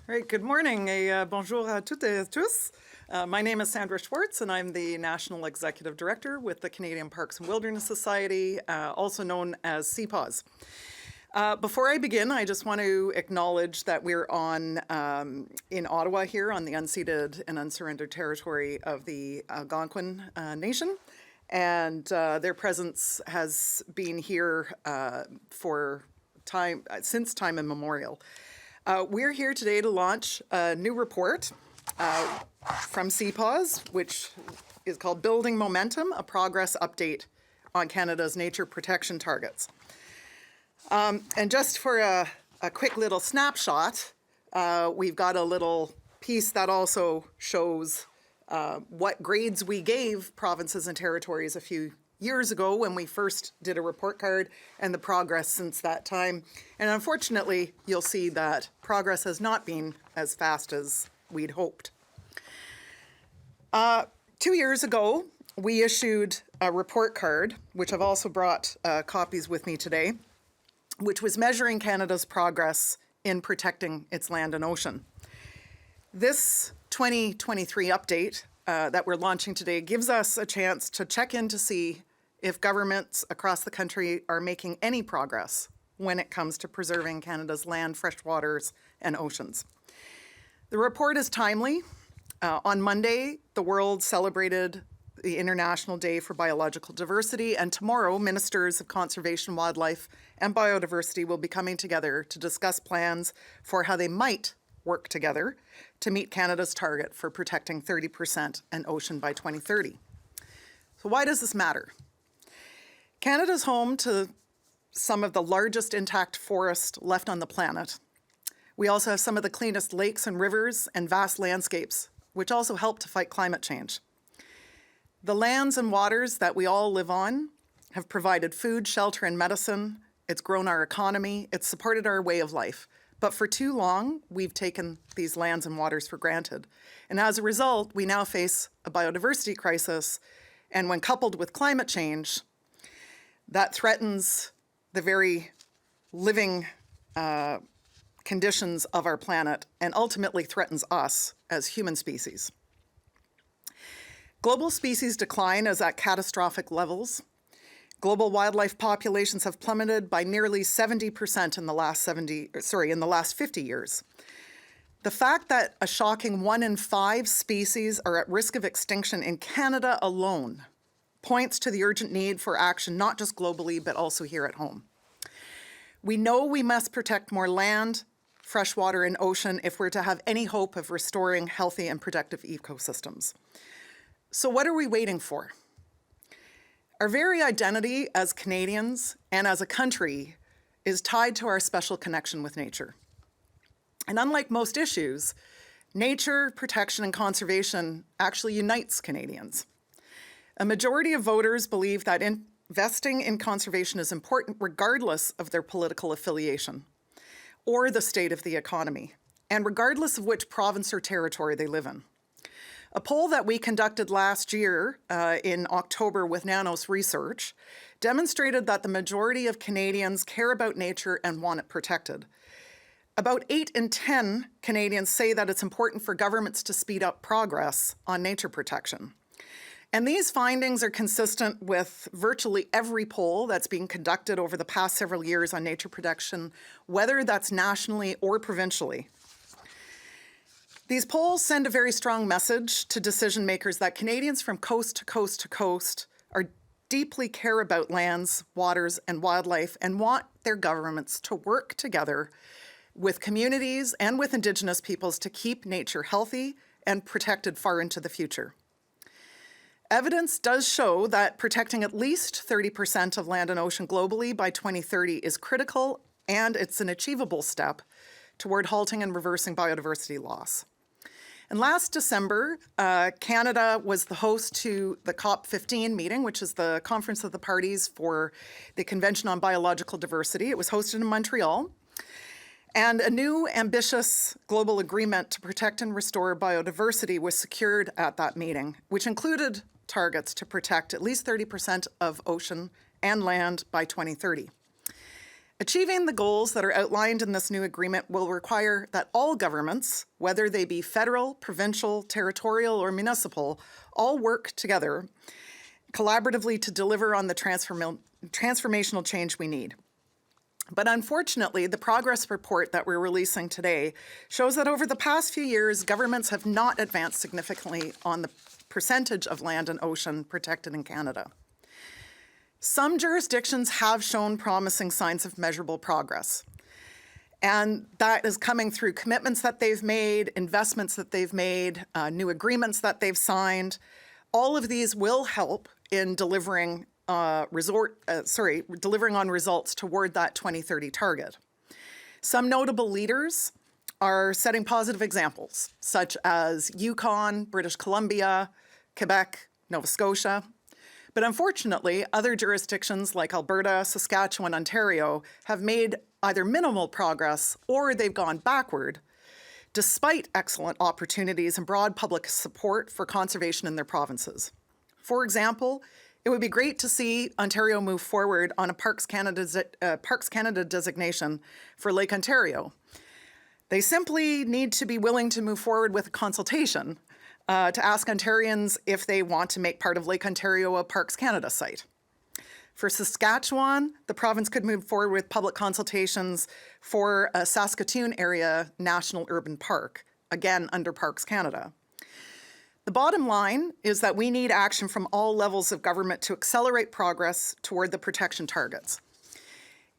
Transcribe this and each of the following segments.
All right, good morning. Bonjour à toutes et à tous. My name is Sandra Schwartz, and I'm the National Executive Director with the Canadian Parks and Wilderness Society, also known as CPAWS. Before I begin, I just want to acknowledge that we're in Ottawa here on the unceded and unsurrendered territory of the Algonquin Nation. And their presence has been here since time immemorial. We're here today to launch a new report from CPAWS, which is called Building Momentum, a Progress Update on Canada's Nature Protection Targets. And just for a quick little snapshot, we've got a little piece that also shows what grades we gave provinces and territories a few years ago when we first did a report card, and the progress since that time. And unfortunately, you'll see that progress has not been as fast as we'd hoped. 2 years ago, we issued a report card, which I've also brought copies with me today, which was measuring Canada's progress in protecting its land and ocean. This 2023 update that we're launching today gives us a chance to check in to see if governments across the country are making any progress when it comes to preserving Canada's land, fresh waters, and oceans. The report is timely. On Monday, the world celebrated the International Day for Biological Diversity, and tomorrow, ministers of conservation, wildlife, and biodiversity will be coming together to discuss plans for how they might work together to meet Canada's target for protecting 30% an ocean by 2030. So why does this matter? Canada's home to some of the largest intact forest left on the planet. We also have some of the cleanest lakes and rivers and vast landscapes, which also help to fight climate change. The lands and waters that we all live on have provided food, shelter, and medicine. It's grown our economy. It's supported our way of life. But for too long, we've taken these lands and waters for granted. And as a result, we now face a biodiversity crisis. And when coupled with climate change, that threatens the very living conditions of our planet and ultimately threatens us as human species. Global species decline is at catastrophic levels. Global wildlife populations have plummeted by nearly 70% in the last 50 years. The fact that a shocking 1 in 5 species are at risk of extinction in Canada alone points to the urgent need for action, not just globally, but also here at home. We know we must protect more land, freshwater, and ocean if we're to have any hope of restoring healthy and productive ecosystems. So what are we waiting for? Our very identity as Canadians and as a country is tied to our special connection with nature. And unlike most issues, nature protection and conservation actually unites Canadians. A majority of voters believe that investing in conservation is important regardless of their political affiliation or the state of the economy, and regardless of which province or territory they live in. A poll that we conducted last year in October with Nanos Research demonstrated that the majority of Canadians care about nature and want it protected. About 8 in 10 Canadians say that it's important for governments to speed up progress on nature protection. And these findings are consistent with virtually every poll that's been conducted over the past several years on nature protection, whether that's nationally or provincially. These polls send a very strong message to decision makers that Canadians from coast to coast to coast deeply care about lands, waters, and wildlife and want their governments to work together with communities and with Indigenous peoples to keep nature healthy and protected far into the future. Evidence does show that protecting at least 30% of land and ocean globally by 2030 is critical, and it's an achievable step toward halting and reversing biodiversity loss. And last December, Canada was the host to the COP15 meeting, which is the Conference of the Parties for the Convention on Biological Diversity. It was hosted in Montreal. And a new ambitious global agreement to protect and restore biodiversity was secured at that meeting, which included targets to protect at least 30% of ocean and land by 2030. Achieving the goals that are outlined in this new agreement will require that all governments, whether they be federal, provincial, territorial, or municipal, all work together collaboratively to deliver on the transformational change we need. But unfortunately, the progress report that we're releasing today shows that over the past few years, governments have not advanced significantly on the percentage of land and ocean protected in Canada. Some jurisdictions have shown promising signs of measurable progress. And that is coming through commitments that they've made, investments that they've made, new agreements that they've signed. All of these will help in delivering delivering on results toward that 2030 target. Some notable leaders are setting positive examples, such as Yukon, British Columbia, Quebec, Nova Scotia. But unfortunately, other jurisdictions like Alberta, Saskatchewan, Ontario have made either minimal progress or they've gone backward, despite excellent opportunities and broad public support for conservation in their provinces. For example, it would be great to see Ontario move forward on a Parks Canada designation for Lake Ontario. They simply need to be willing to move forward with a consultation to ask Ontarians if they want to make part of Lake Ontario a Parks Canada site. For Saskatchewan, the province could move forward with public consultations for a Saskatoon area national urban park, again under Parks Canada. The bottom line is that we need action from all levels of government to accelerate progress toward the protection targets.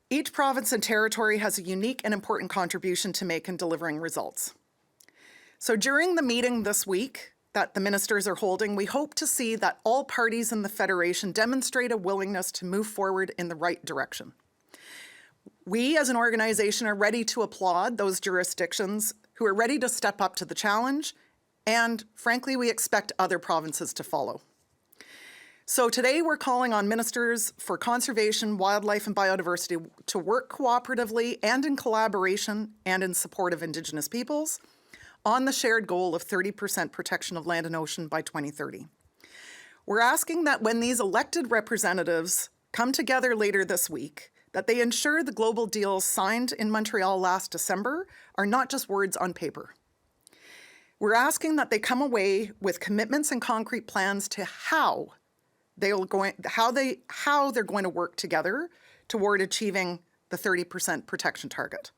Each province and territory has a unique and important contribution to make in delivering results. So during the meeting this week that the ministers are holding, we hope to see that all parties in the Federation demonstrate a willingness to move forward in the right direction. We as an organization are ready to applaud those jurisdictions who are ready to step up to the challenge, and frankly, we expect other provinces to follow. So today we're calling on ministers for conservation, wildlife, and biodiversity to work cooperatively and in collaboration and in support of Indigenous peoples on the shared goal of 30% protection of land and ocean by 2030. We're asking that when these elected representatives come together later this week, that they ensure the global deals signed in Montreal last December are not just words on paper. We're asking that they come away with commitments and concrete plans to how they're going to work together toward achieving the 30% protection target.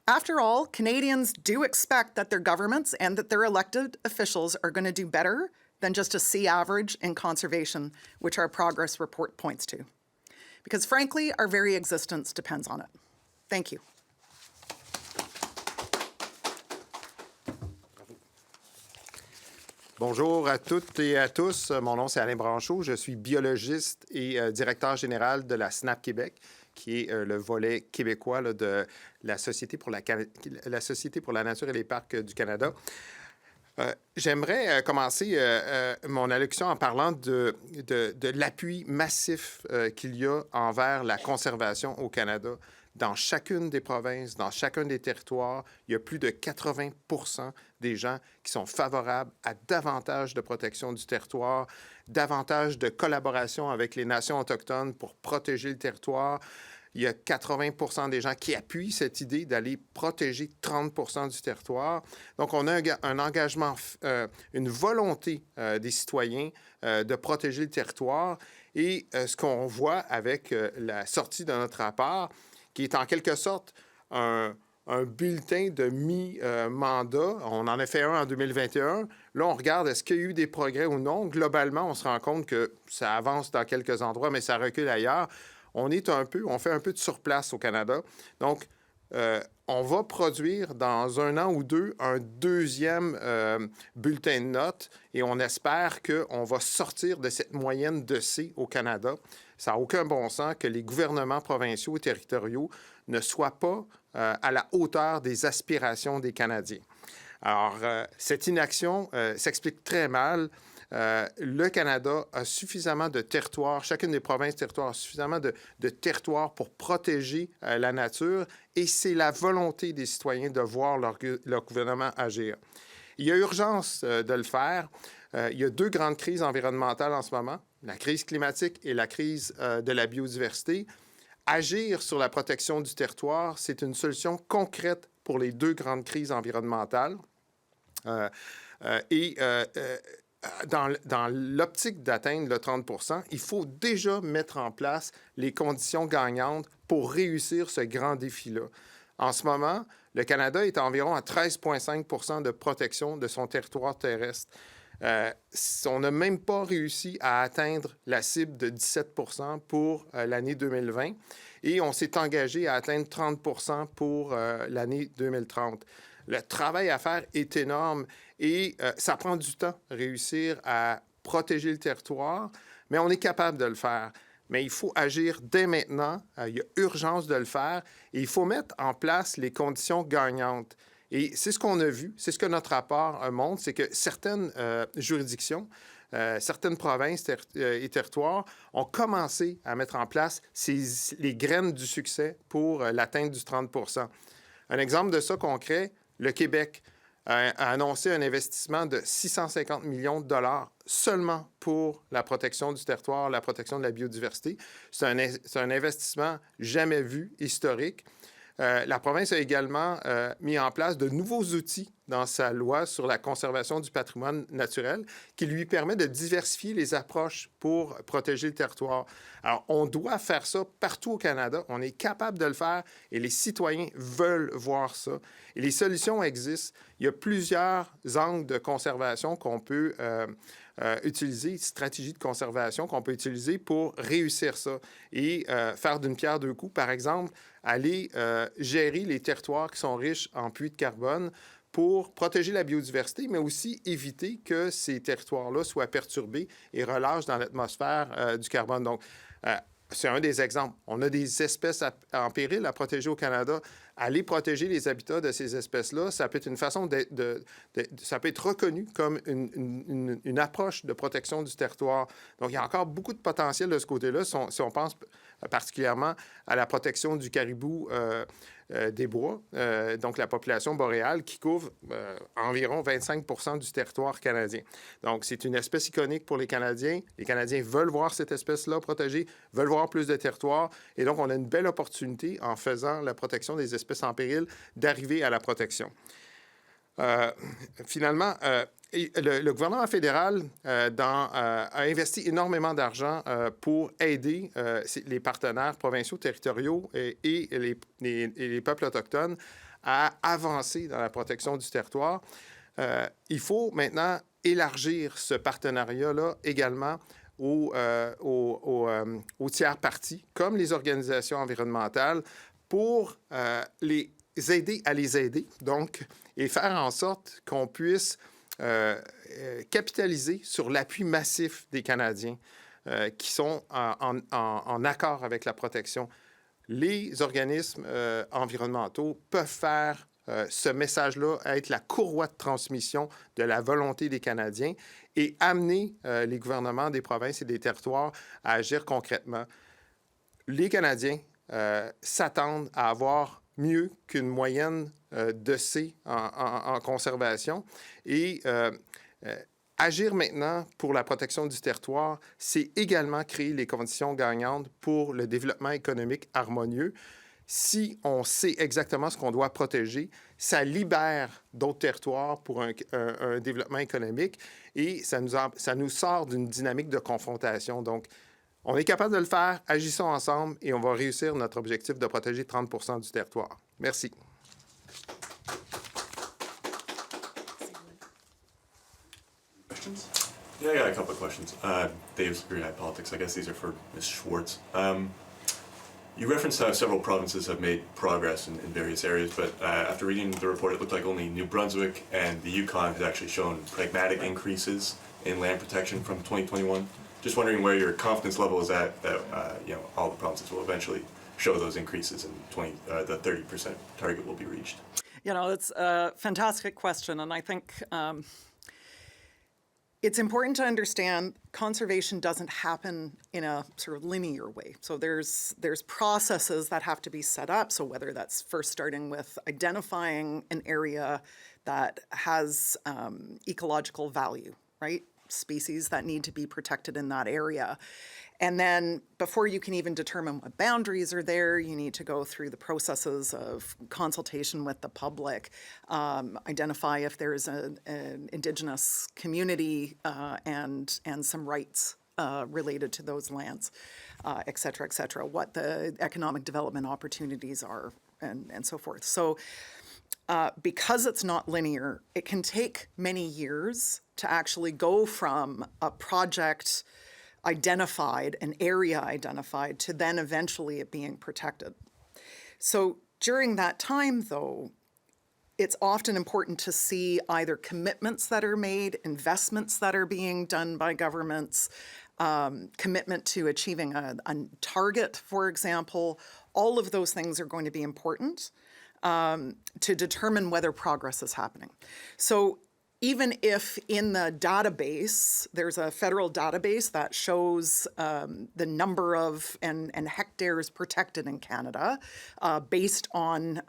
After all, Canadians do expect that their governments and that their elected officials are going to do better than just a C average in conservation, which our progress report points to. Because frankly, our very existence depends on it. Thank you. Bonjour à toutes et à tous. Mon nom, c'est Alain Branchaud. Je suis biologiste et directeur général de la SNAP Québec, qui est le volet québécois là, de la Société pour la nature et les parcs du Canada. J'aimerais commencer mon allocution en parlant de l'appui massif qu'il y a envers la conservation au Canada. Dans chacune des provinces, dans chacun des territoires, il y a plus de 80 % des gens qui sont favorables à davantage de protection du territoire, davantage de collaboration avec les nations autochtones pour protéger le territoire. Il y a 80 % des gens qui appuient cette idée d'aller protéger 30 % du territoire. Donc, on a un engagement, une volonté des citoyens de protéger le territoire. Et ce qu'on voit avec la sortie de notre rapport, qui est en quelque sorte un bulletin de mi-mandat. On en a fait un en 2021. Là, on regarde est-ce qu'il y a eu des progrès ou non. Globalement, on se rend compte que ça avance dans quelques endroits, mais ça recule ailleurs. On fait un peu de surplace au Canada. Donc, on va produire dans 1 an ou 2 un deuxième bulletin de notes et on espère qu'on va sortir de cette moyenne de C au Canada. Ça n'a aucun bon sens que les gouvernements provinciaux et territoriaux ne soient pas à la hauteur des aspirations des Canadiens. Alors, cette inaction s'explique très mal. Le Canada a suffisamment de territoires, chacune des provinces territoires a suffisamment de territoires pour protéger la nature et c'est la volonté des citoyens de voir leur gouvernement agir. Il y a urgence de le faire. Il y a 2 grandes crises environnementales en ce moment, la crise climatique et la crise de la biodiversité. Agir sur la protection du territoire, c'est une solution concrète pour les deux grandes crises environnementales. Dans l'optique d'atteindre le 30 %, il faut déjà mettre en place les conditions gagnantes pour réussir ce grand défi-là. En ce moment, le Canada est environ à 13,5 % de protection de son territoire terrestre. On n'a même pas réussi à atteindre la cible de 17 % pour l'année 2020 et on s'est engagé à atteindre 30 % pour l'année 2030. Le travail à faire est énorme et ça prend du temps réussir à protéger le territoire, mais on est capable de le faire. Mais il faut agir dès maintenant. Il y a urgence de le faire et il faut mettre en place les conditions gagnantes. Et c'est ce qu'on a vu, c'est ce que notre rapport montre, c'est que certaines juridictions, certaines provinces et territoires ont commencé à mettre en place les graines du succès pour l'atteinte du 30 %. Un exemple de ça concret, le Québec a annoncé un investissement de 650 millions de dollars seulement pour la protection du territoire, la protection de la biodiversité. C'est un investissement jamais vu, historique. La province a également mis en place de nouveaux outils dans sa loi sur la conservation du patrimoine naturel qui lui permet de diversifier les approches pour protéger le territoire. Alors, on doit faire ça partout au Canada. On est capable de le faire et les citoyens veulent voir ça. Et les solutions existent. Il y a plusieurs angles de conservation qu'on peut utiliser, stratégies de conservation qu'on peut utiliser pour réussir ça et faire d'une pierre deux coups. Par exemple, aller gérer les territoires qui sont riches en puits de carbone pour protéger la biodiversité, mais aussi éviter que ces territoires-là soient perturbés et relâchent dans l'atmosphère du carbone. Donc, c'est un des exemples. On a des espèces en péril à protéger au Canada. Aller protéger les habitats de ces espèces-là, ça peut être une façon ça peut être reconnu comme une approche de protection du territoire. Donc, il y a encore beaucoup de potentiel de ce côté-là, si on pense particulièrement à la protection du caribou des bois, donc la population boréale qui couvre environ 25 % du territoire canadien. Donc, c'est une espèce iconique pour les Canadiens. Les Canadiens veulent voir cette espèce-là protégée, veulent voir plus de territoire. Et donc, on a une belle opportunité, en faisant la protection des espèces en péril, d'arriver à la protection. Finalement, le gouvernement fédéral a investi énormément d'argent pour aider les partenaires provinciaux, territoriaux et les peuples autochtones à avancer dans la protection du territoire. Il faut maintenant élargir ce partenariat-là également aux tiers parties, comme les organisations environnementales, pour les aider à les aider, donc, et faire en sorte qu'on puisse capitaliser sur l'appui massif des Canadiens qui sont en accord avec la protection. Les organismes environnementaux peuvent faire ce message-là être la courroie de transmission de la volonté des Canadiens et amener les gouvernements des provinces et des territoires à agir concrètement. Les Canadiens s'attendent à avoir mieux qu'une moyenne de C en conservation. Et agir maintenant pour la protection du territoire, c'est également créer les conditions gagnantes pour le développement économique harmonieux. Si on sait exactement ce qu'on doit protéger, ça libère d'autres territoires pour un développement économique et ça nous sort d'une dynamique de confrontation. Donc, on est capable de le faire, agissons ensemble et on va réussir notre objectif de protéger 30 % du territoire. Merci. Questions? Yeah, I got a couple of questions. Dave's Green Eye Politics. I guess these are for Ms. Schwartz. You referenced how several provinces have made progress in various areas, but after reading the report, it looked like only New Brunswick and the Yukon had actually shown pragmatic increases in land protection from 2021. Just wondering where your confidence level is at that all the provinces will eventually show those increases and the 30% target will be reached. You know, it's a fantastic question, and I think it's important to understand conservation doesn't happen in a sort of linear way. So there's processes that have to be set up. So whether that's first starting with identifying an area that has ecological value, right? Species that need to be protected in that area. And then before you can even determine what boundaries are there, you need to go through the processes of consultation with the public, identify if there's an Indigenous community and some rights related to those lands, et cetera, what the economic development opportunities are, and so forth. So because it's not linear, it can take many years to actually go from a project identified, an area identified, to then eventually it being protected. So during that time, though, it's often important to see either commitments that are made, investments that are being done by governments, commitment to achieving a target, for example. All of those things are going to be important to determine whether progress is happening. So even if in the database, there's a federal database that shows the number of and hectares protected in Canada based on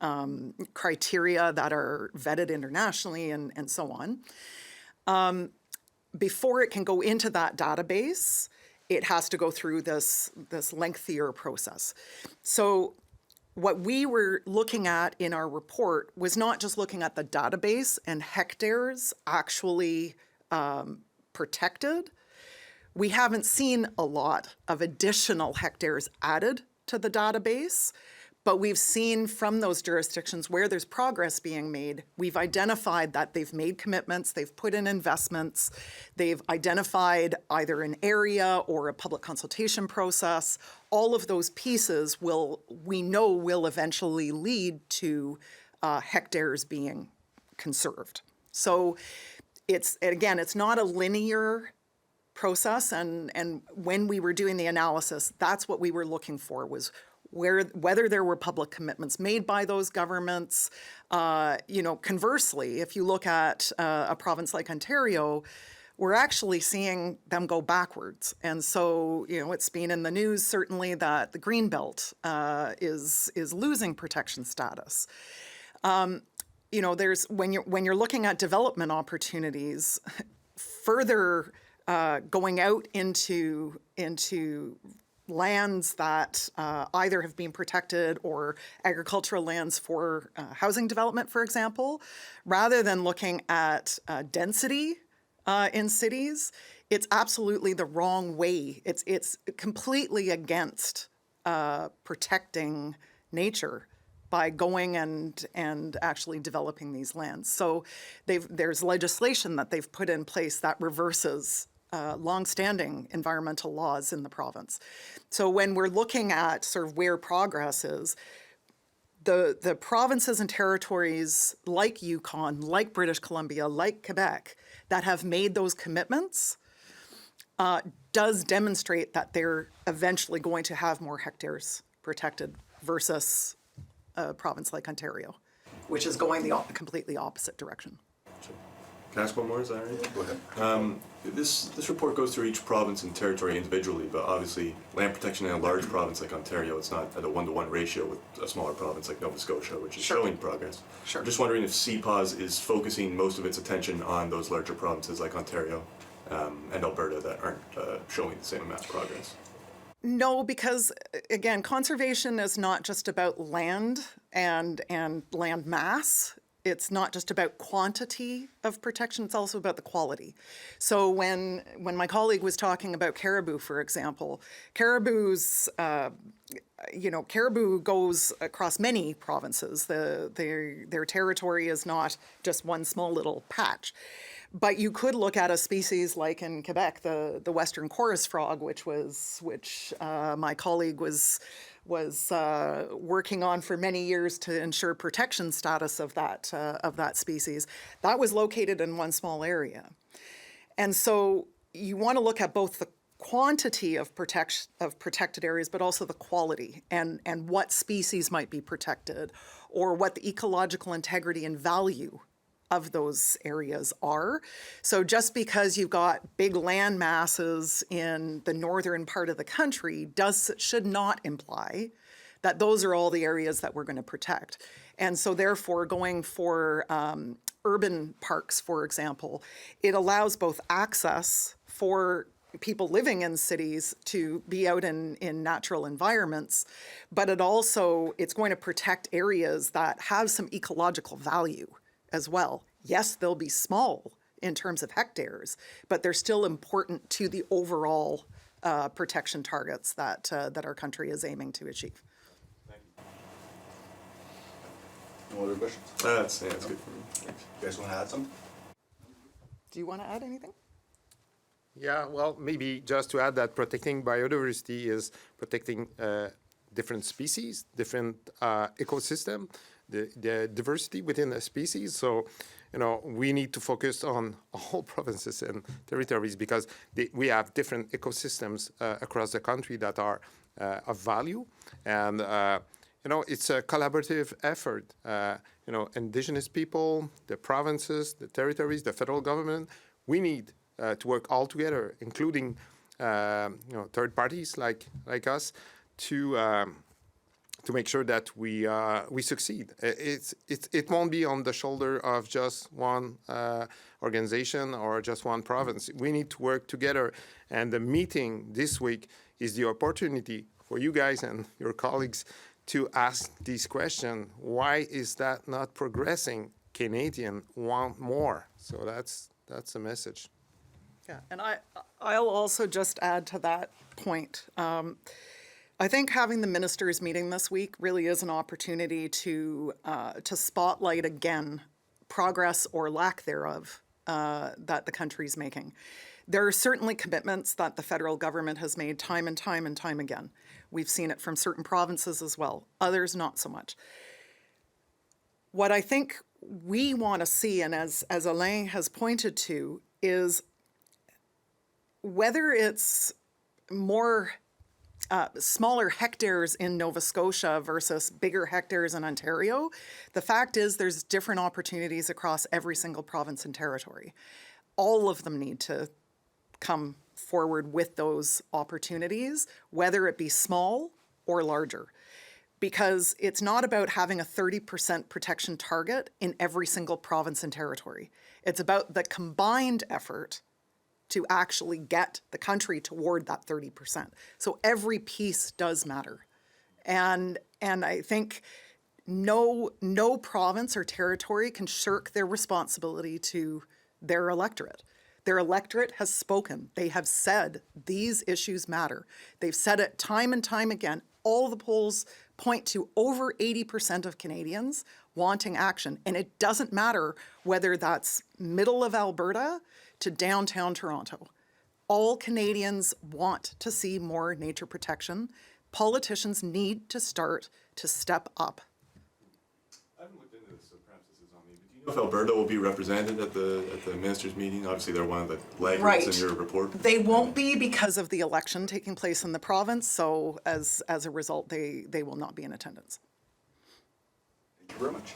criteria that are vetted internationally and so on, before it can go into that database, it has to go through this lengthier process. So what we were looking at in our report was not just looking at the database and hectares actually protected. We haven't seen a lot of additional hectares added to the database, but we've seen from those jurisdictions where there's progress being made, we've identified that they've made commitments, they've put in investments, they've identified either an area or a public consultation process. All of those pieces we know will eventually lead to hectares being conserved. So it's not a linear process, and when we were doing the analysis, that's what we were looking for, was whether there were public commitments made by those governments. Conversely, if you look at a province like Ontario, we're actually seeing them go backwards. And so, it's been in the news certainly that the Greenbelt is losing protection status. There's when you're looking at development opportunities, further going out into lands that either have been protected or agricultural lands for housing development, for example, rather than looking at density in cities, it's absolutely the wrong way. It's completely against protecting nature by going and actually developing these lands. So there's legislation that they've put in place that reverses longstanding environmental laws in the province. So when we're looking at sort of where progress is, the provinces and territories like Yukon, like British Columbia, like Quebec, that have made those commitments does demonstrate that they're eventually going to have more hectares protected versus a province like Ontario, which is going the completely opposite direction. Can I ask one more? Is that right? Go ahead. This report goes through each province and territory individually, but obviously land protection in a large province like Ontario, it's not at a 1-to-1 ratio with a smaller province like Nova Scotia, which is showing progress. Sure. I'm just wondering if CPAWS is focusing most of its attention on those larger provinces like Ontario and Alberta that aren't showing the same amount of progress. No, because again, conservation is not just about land and land mass. It's not just about quantity of protection, it's also about the quality. So when my colleague was talking about caribou, for example, caribou goes across many provinces. Their territory is not just one small little patch. But you could look at a species like in Quebec, the western chorus frog, which my colleague was working on for many years to ensure protection status of that species. That was located in one small area. And so you want to look at both the quantity of protected areas, but also the quality and what species might be protected, or what the ecological integrity and value of those areas are. So just because you've got big land masses in the northern part of the country should not imply that those are all the areas that we're going to protect. And so therefore, going for urban parks, for example, it allows both access for people living in cities to be out in natural environments, but it's going to protect areas that have some ecological value as well. Yes, they'll be small in terms of hectares, but they're still important to the overall protection targets that our country is aiming to achieve. No other questions? That's good for me. Thanks. You guys want to add something? Do you want to add anything? Yeah, well, maybe just to add that protecting biodiversity is protecting different species, different ecosystem, the diversity within a species. So, we need to focus on all provinces and territories because we have different ecosystems across the country that are of value. And, it's a collaborative effort. Indigenous people, the provinces, the territories, the federal government, we need to work all together, including third parties like us, to make sure that we succeed. It won't be on the shoulder of just one organization or just one province. We need to work together, and the meeting this week is the opportunity for you guys and your colleagues to ask these questions. Why is that not progressing? Canadians want more. So that's the message. Yeah, and I'll also just add to that point. I think having the ministers meeting this week really is an opportunity to spotlight again progress or lack thereof that the country's making. There are certainly commitments that the federal government has made time and time and time again. We've seen it from certain provinces as well, others not so much. What I think we want to see, and as Alain has pointed to, is whether it's more smaller hectares in Nova Scotia versus bigger hectares in Ontario, the fact is there's different opportunities across every single province and territory. All of them need to come forward with those opportunities, whether it be small or larger. Because it's not about having a 30% protection target in every single province and territory. It's about the combined effort to actually get the country toward that 30%. So every piece does matter. And I think no province or territory can shirk their responsibility to their electorate. Their electorate has spoken. They have said these issues matter. They've said it time and time again. All the polls point to over 80% of Canadians wanting action. And it doesn't matter whether that's middle of Alberta to downtown Toronto. All Canadians want to see more nature protection. Politicians need to start to step up. I haven't looked into this, so perhaps this is on me. But do you know if Alberta will be represented at the ministers' meeting? Obviously, they're one of the laggards in your report. They won't be because of the election taking place in the province. So as a result, they will not be in attendance. Thank you very much.